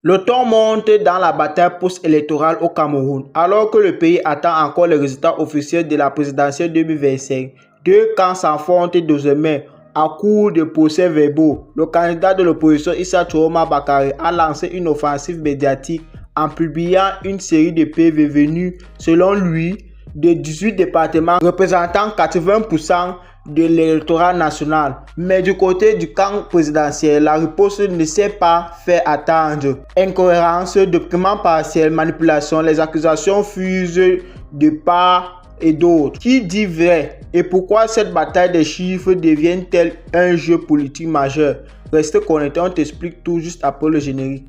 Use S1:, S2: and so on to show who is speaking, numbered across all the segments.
S1: Le ton monte dans la bataille post-électorale au Cameroun, alors que le pays attend encore les résultats officiels de la présidentielle 2025. Deux camps s'affrontent désormais à coup de procès-verbaux. Le candidat de l'opposition Issa Chiroma Bakary a lancé une offensive médiatique en publiant une série de PV venus, selon lui, de 18 départements représentant 80% de l'électorat national. Mais du côté du camp présidentiel, la riposte ne s'est pas fait attendre. Incohérence, documents partiels, manipulation, les accusations fusent de part et d'autre. Qui dit vrai? Et pourquoi cette bataille des chiffres devient-elle un jeu politique majeur? Restez connectés, on t'explique tout juste après le générique.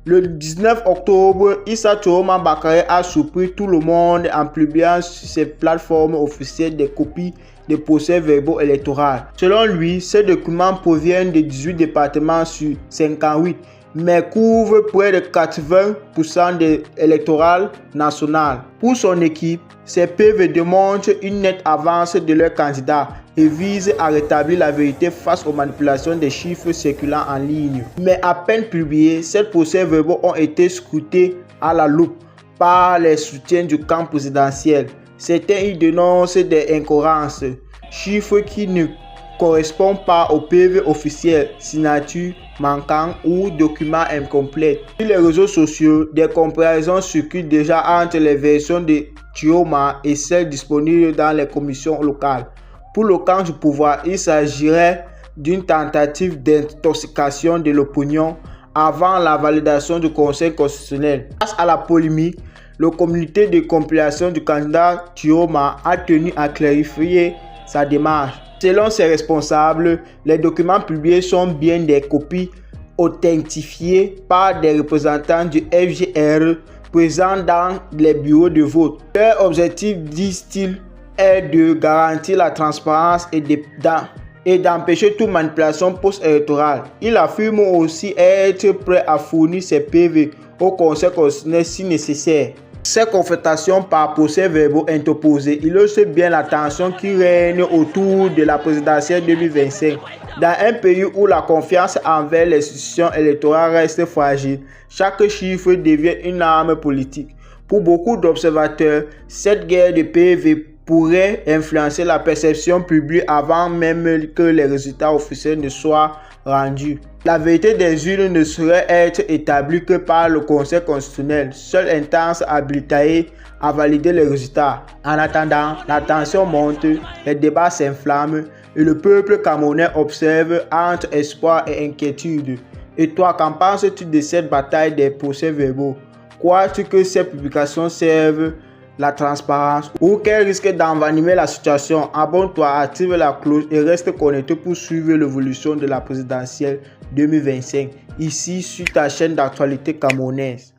S1: Le 19 octobre, Issa Chiroma Bakary a surpris tout le monde en publiant sur ses plateformes officielles des copies des procès-verbaux électoraux. Selon lui, ces documents proviennent de 18 départements sur 58, mais couvrent près de 80% de l'électoral national. Pour son équipe, ces PV démontrent une nette avance de leur candidat et visent à rétablir la vérité face aux manipulations des chiffres circulant en ligne. Mais à peine publiés, ces procès-verbaux ont été scrutés à la loupe par les soutiens du camp présidentiel. Certains y dénoncent des incohérences, chiffres qui ne correspondent pas au PV officiel, signature manquant ou documents incomplets. Sur les réseaux sociaux, des comparaisons circulent déjà entre les versions de Chiroma et celles disponibles dans les commissions locales. Pour le camp du pouvoir, il s'agirait d'une tentative d'intoxication de l'opinion avant la validation du Conseil constitutionnel. Face à la polémique, le comité de compilation du candidat Chiroma a tenu à clarifier sa démarche. Selon ses responsables, les documents publiés sont bien des copies authentifiées par des représentants du FGR présents dans les bureaux de vote. Leur objectif, disent-ils, est de garantir la transparence et d'empêcher toute manipulation post-électorale. Il affirme aussi être prêt à fournir ses PV au Conseil constitutionnel si nécessaire. Ces confrontations par procès-verbaux interposés illustrent bien la tension qui règne autour de la présidentielle 2025. Dans un pays où la confiance envers les institutions électorales reste fragile, chaque chiffre devient une arme politique. Pour beaucoup d'observateurs, cette guerre de PV pourrait influencer la perception publique avant même que les résultats officiels ne soient rendus. La vérité des urnes ne saurait être établie que par le Conseil constitutionnel, seule instance habilitée à valider les résultats. En attendant, la tension monte, les débats s'inflamment et le peuple camerounais observe entre espoir et inquiétude. Et toi, qu'en penses-tu de cette bataille des procès-verbaux? Crois-tu que ces publications servent la transparence ou qu'elles risquent d'envenimer la situation? Abonne-toi, active la cloche et reste connecté pour suivre l'évolution de la présidentielle 2025 ici sur ta chaîne d'actualité camerounaise.